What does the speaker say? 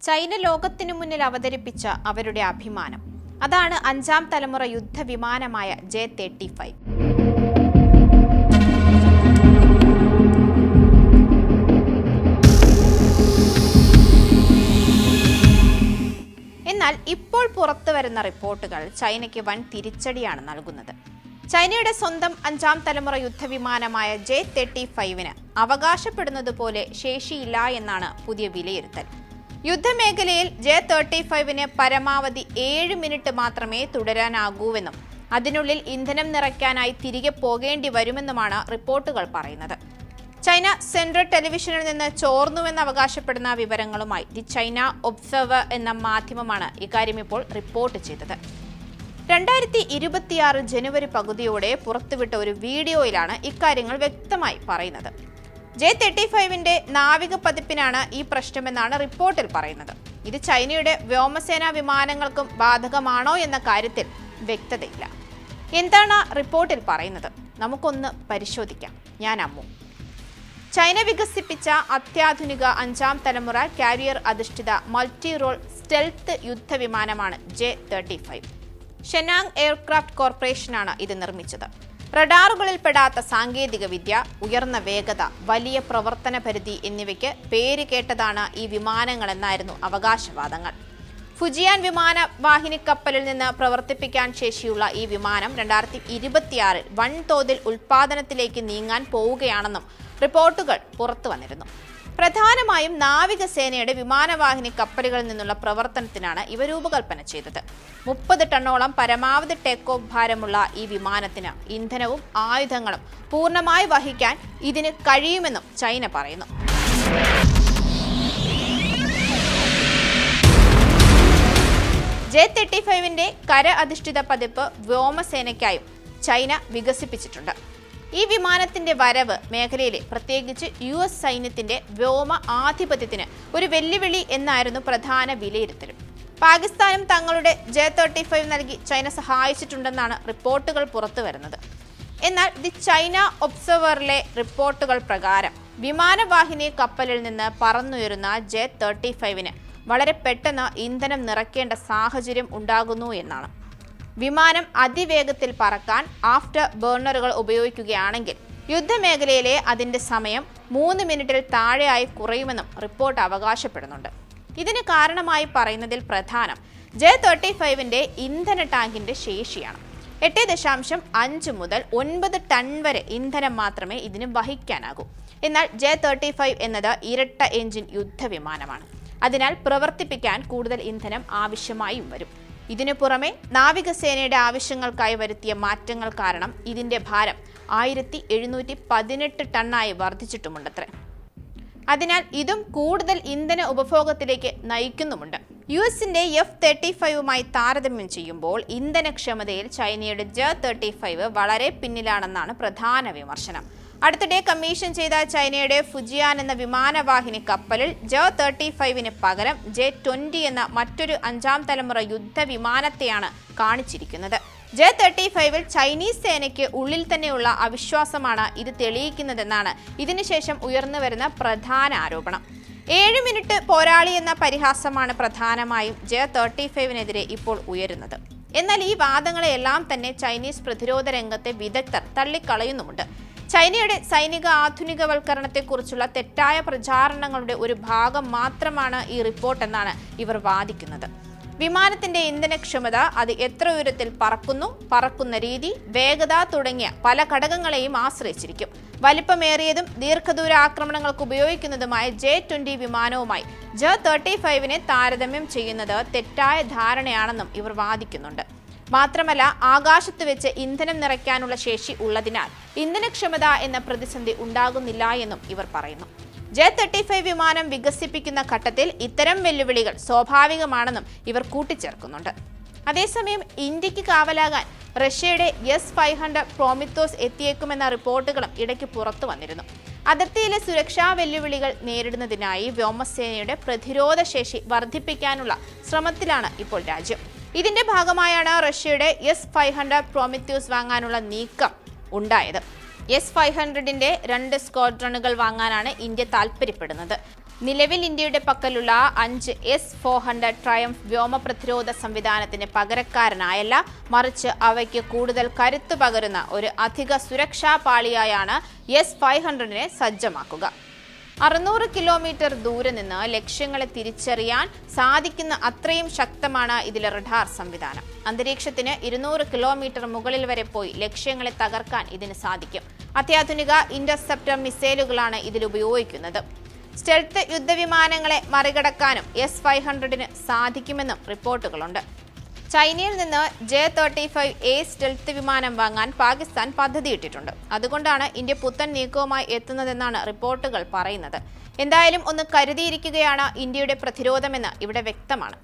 China ലോകത്തിനു മുന്നിൽ അവതരിപ്പിച്ച അവരുടെ അഭിമാനം. അതാണ് 5ാം തലമുറ യുദ്ധവിമാനമായ J-35. എന്നാൽ ഇപ്പോൾ പുറത്തുവരുന്ന റിപ്പോർട്ടുകൾ ചൈനയ്ക്ക് വൻ തിരിച്ചടിയാണ് നൽകുന്നത്. ചൈനയുടെ സ്വന്തം 5ാം തലമുറ യുദ്ധവിമാനമായ J-35-ന് അവകാശപ്പെടുന്നതുപോലെ ശേഷിയില്ല എന്നാണ് പുതിയ വിലയിരുത്തൽ. യുദ്ധമേഖലയിൽ J-35-ന് പരമാവധി 7 മിനിറ്റ് മാത്രമേ തുടരാനാകൂവെന്നും അതിനുള്ളിൽ ഇന്ധനം നിറയ്ക്കാനായി തിരികെ പോകേണ്ടി വരുമെന്നുമാണ് റിപ്പോർട്ടുകൾ പറയുന്നത്. ചൈന സെൻട്രൽ ടെലിവിഷനിൽ നിന്ന് ചോർന്നുവെന്ന് അവകാശപ്പെടുന്ന വിവരങ്ങളുമായി ദി ചൈന ഒബ്സർവർ എന്ന മാധ്യമമാണ് ഇക്കാര്യം ഇപ്പോൾ റിപ്പോർട്ട് ചെയ്തത്. 2026 ജനുവരി പകുതിയോടെ പുറത്തുവിട്ട ഒരു വീഡിയോയിലാണ് ഇക്കാര്യങ്ങൾ വ്യക്തമായി പറയുന്നത്. J-35-ന്റെ നാവിക പതിപ്പിനാണ് ഈ പ്രശ്നമെന്നാണ് റിപ്പോർട്ടിൽ പറയുന്നത്. ഇത് ചൈനയുടെ വ്യോമസേനാ വിമാനങ്ങൾക്കും ബാധകമാണോ എന്ന കാര്യത്തിൽ വ്യക്തതയില്ല. എന്താണ് റിപ്പോർട്ടിൽ പറയുന്നത്? നമുക്കൊന്ന് പരിശോധിക്കാം. ഞാൻ അമ്മു. ചൈന വികസിപ്പിച്ച അത്യാധുനിക 5ാം തലമുറ കാരിയർ അധിഷ്ഠിത മൾട്ടി റോൾ സ്റ്റെൽത്ത് യുദ്ധവിമാനമാണ് J-35. ഷെനാങ് എയർക്രാഫ്റ്റ് കോർപ്പറേഷനാണ് ഇത് നിർമ്മിച്ചത്. റഡാറുകളിൽ പെടാത്ത സാങ്കേതിക വിദ്യ, ഉയർന്ന വേഗത, വലിയ പ്രവർത്തന പരിധി എന്നിവയ്ക്ക് പേര് കേട്ടതാണ് ഈ വിമാനങ്ങളെന്നായിരുന്നു അവകാശവാദങ്ങൾ. ഫുജിയാൻ വിമാനവാഹിനി കപ്പലിൽ നിന്ന് പ്രവർത്തിപ്പിക്കാൻ ശേഷിയുള്ള ഈ വിമാനം 2026 വൻതോതിൽ ഉൽപ്പാദനത്തിലേക്ക് നീങ്ങാൻ പോവുകയാണെന്നും റിപ്പോർട്ടുകൾ പുറത്തു വന്നിരുന്നു. പ്രധാനമായും നാവികസേനയുടെ വിമാനവാഹിനി കപ്പലുകളിൽ നിന്നുള്ള പ്രവർത്തനത്തിനാണ് ഇവ രൂപകൽപ്പന ചെയ്തത്. 30 ടണ്ണോളം പരമാവധി ടേക്ക് ഓഫ് ഭാരമുള്ള ഈ വിമാനത്തിന് ഇന്ധനവും ആയുധങ്ങളും പൂർണ്ണമായി വഹിക്കാൻ ഇതിന് കഴിയുമെന്നും ചൈന പറയുന്നു. J-35-ന്റെ കര അധിഷ്ഠിത പതിപ്പ് വ്യോമസേനയ്ക്കായും ചൈന വികസിപ്പിച്ചിട്ടുണ്ട്. ഈ വിമാനത്തിന്റെ വരവ് മേഖലയിലെ പ്രത്യേകിച്ച് US സൈന്യത്തിന്റെ വ്യോമ ആധിപത്യത്തിന് ഒരു വെല്ലുവിളി എന്നായിരുന്നു പ്രധാന വിലയിരുത്തലും. പാകിസ്ഥാനും തങ്ങളുടെ J-35 നൽകി ചൈന സഹായിച്ചിട്ടുണ്ടെന്നാണ് റിപ്പോർട്ടുകൾ പുറത്തുവരുന്നത്. എന്നാൽ ദി ചൈന ഒബ്സർവറിലെ റിപ്പോർട്ടുകൾ പ്രകാരം വിമാനവാഹിനി കപ്പലിൽ നിന്ന് പറന്നുയരുന്ന J-35-ന് വളരെ പെട്ടെന്ന് ഇന്ധനം നിറയ്ക്കേണ്ട സാഹചര്യം ഉണ്ടാകുന്നു എന്നാണ്. വിമാനം അതിവേഗത്തിൽ പറക്കാൻ ആഫ്റ്റർ ബേർണറുകൾ ഉപയോഗിക്കുകയാണെങ്കിൽ യുദ്ധമേഖലയിലെ അതിന്റെ സമയം 3 മിനിറ്റിൽ താഴെയായി കുറയുമെന്നും റിപ്പോർട്ട് അവകാശപ്പെടുന്നുണ്ട്. ഇതിന് കാരണമായി പറയുന്നതിൽ പ്രധാനം J-35-ന്റെ ഇന്ധന ടാങ്കിന്റെ ശേഷിയാണ്. 8.5 മുതൽ 9 ടൺ വരെ ഇന്ധനം മാത്രമേ ഇതിന് വഹിക്കാനാകൂ. എന്നാൽ J-35 എന്നത് ഇരട്ട എഞ്ചിൻ യുദ്ധവിമാനമാണ്. അതിനാൽ പ്രവർത്തിപ്പിക്കാൻ കൂടുതൽ ഇന്ധനം ആവശ്യമായും വരും. ഇതിനു പുറമെ നാവികസേനയുടെ ആവശ്യങ്ങൾക്കായി വരുത്തിയ മാറ്റങ്ങൾ കാരണം ഇതിന്റെ ഭാരം 1718 ടണ്ണായി വർദ്ധിച്ചിട്ടുമുണ്ടത്രേ. അതിനാൽ ഇതും കൂടുതൽ ഇന്ധന ഉപഭോഗത്തിലേക്ക് നയിക്കുന്നുമുണ്ട്. US-ന്റെ F-35-മായി താരതമ്യം ചെയ്യുമ്പോൾ ഇന്ധനക്ഷമതയിൽ ചൈനയുടെ J-35 വളരെ പിന്നിലാണെന്നാണ് പ്രധാന വിമർശനം. അടുത്തിടെ കമ്മീഷൻ ചെയ്ത ചൈനയുടെ ഫുജിയാൻ എന്ന വിമാനവാഹിനി കപ്പലിൽ J-35-ന് പകരം J-20 എന്ന മറ്റൊരു 5ാം തലമുറ യുദ്ധവിമാനത്തെയാണ് കാണിച്ചിരിക്കുന്നത്. J-35-ൽ ചൈനീസ് സേനയ്ക്ക് ഉള്ളിൽ തന്നെയുള്ള അവിശ്വാസമാണ് ഇത് തെളിയിക്കുന്നതെന്നാണ് ഇതിനുശേഷം ഉയർന്നുവരുന്ന പ്രധാന ആരോപണം. 7 മിനിറ്റ് പോരാളി എന്ന പരിഹാസമാണ് പ്രധാനമായും J-35-നെതിരെ ഇപ്പോൾ ഉയരുന്നത്. എന്നാൽ ഈ വാദങ്ങളെല്ലാം തന്നെ ചൈനീസ് പ്രതിരോധ രംഗത്തെ വിദഗ്ധർ തള്ളിക്കളയുന്നുമുണ്ട്. ചൈനയുടെ സൈനിക ആധുനികവൽക്കരണത്തെക്കുറിച്ചുള്ള തെറ്റായ പ്രചാരണങ്ങളുടെ ഒരു ഭാഗം മാത്രമാണ് ഈ റിപ്പോർട്ട് എന്നാണ് ഇവർ വാദിക്കുന്നത്. വിമാനത്തിന്റെ ഇന്ധനക്ഷമത, അത് എത്ര ഉയരത്തിൽ പറക്കുന്നു, പറക്കുന്ന രീതി, വേഗത തുടങ്ങിയ പല ഘടകങ്ങളെയും ആശ്രയിച്ചിരിക്കും. വലിപ്പമേറിയതും ദീർഘദൂര ആക്രമണങ്ങൾക്ക് ഉപയോഗിക്കുന്നതുമായ J-20 വിമാനവുമായി J-35-നെ താരതമ്യം ചെയ്യുന്നത് തെറ്റായ ധാരണയാണെന്നും ഇവർ വാദിക്കുന്നുണ്ട്. മാത്രമല്ല, ആകാശത്ത് വെച്ച് ഇന്ധനം നിറയ്ക്കാനുള്ള ശേഷി ഉള്ളതിനാൽ ഇന്ധനക്ഷമത എന്ന പ്രതിസന്ധി ഉണ്ടാകുന്നില്ല എന്നും ഇവർ പറയുന്നു. J-35 വിമാനം വികസിപ്പിക്കുന്ന ഘട്ടത്തിൽ ഇത്തരം വെല്ലുവിളികൾ സ്വാഭാവികമാണെന്നും ഇവർ കൂട്ടിച്ചേർക്കുന്നുണ്ട്. അതേസമയം ഇന്ത്യക്ക് കാവലാകാൻ റഷ്യയുടെ S-500 പ്രോമിത്തോസ് എത്തിയേക്കുമെന്ന റിപ്പോർട്ടുകളും ഇടയ്ക്ക് പുറത്തു വന്നിരുന്നു. അതിർത്തിയിലെ സുരക്ഷാ വെല്ലുവിളികൾ നേരിടുന്നതിനായി വ്യോമസേനയുടെ പ്രതിരോധ ശേഷി വർദ്ധിപ്പിക്കാനുള്ള ശ്രമത്തിലാണ് ഇപ്പോൾ രാജ്യം. ഇതിന്റെ ഭാഗമായാണ് റഷ്യയുടെ S-500 പ്രോമിത്തോസ് വാങ്ങാനുള്ള നീക്കം ഉണ്ടായത്. S-500-ന്റെ 2 സ്ക്വാഡ്രണുകൾ വാങ്ങാനാണ് ഇന്ത്യ താൽപ്പര്യപ്പെടുന്നത്. നിലവിൽ ഇന്ത്യയുടെ പക്കലുള്ള 5 S-400 ട്രയംഫ് വ്യോമ പ്രതിരോധ സംവിധാനത്തിന് പകരക്കാരനായല്ല, മറിച്ച് അവയ്ക്ക് കൂടുതൽ കരുത്തു പകരുന്ന ഒരു അധിക സുരക്ഷാ പാളിയായാണ് S-500നെ സജ്ജമാക്കുക. 600 കിലോമീറ്റർ ദൂരെ നിന്ന് ലക്ഷ്യങ്ങളെ തിരിച്ചറിയാൻ സാധിക്കുന്ന അത്രയും ശക്തമാണ് ഇതിലെ റഡാർ സംവിധാനം. അന്തരീക്ഷത്തിന് 200 കിലോമീറ്റർ മുകളിൽ വരെ പോയി ലക്ഷ്യങ്ങളെ തകർക്കാൻ ഇതിന് സാധിക്കും. അത്യാധുനിക ഇന്റർസെപ്റ്റർ മിസൈലുകളാണ് ഇതിൽ ഉപയോഗിക്കുന്നത്. സ്റ്റെൽത്ത് യുദ്ധവിമാനങ്ങളെ മറികടക്കാനും S-500ന് സാധിക്കുമെന്നും റിപ്പോർട്ടുകളുണ്ട്. ചൈനയിൽ നിന്ന് J-35A സ്റ്റെൽത്ത് വിമാനം വാങ്ങാൻ പാകിസ്ഥാൻ പദ്ധതിയിട്ടിട്ടുണ്ട്. അതുകൊണ്ടാണ് ഇന്ത്യ പുത്തൻ നീക്കവുമായി എത്തുന്നതെന്നാണ് റിപ്പോർട്ടുകൾ പറയുന്നത്. എന്തായാലും ഒന്ന് കരുതിയിരിക്കുകയാണ് ഇന്ത്യയുടെ പ്രതിരോധമെന്ന് ഇവിടെ വ്യക്തമാണ്.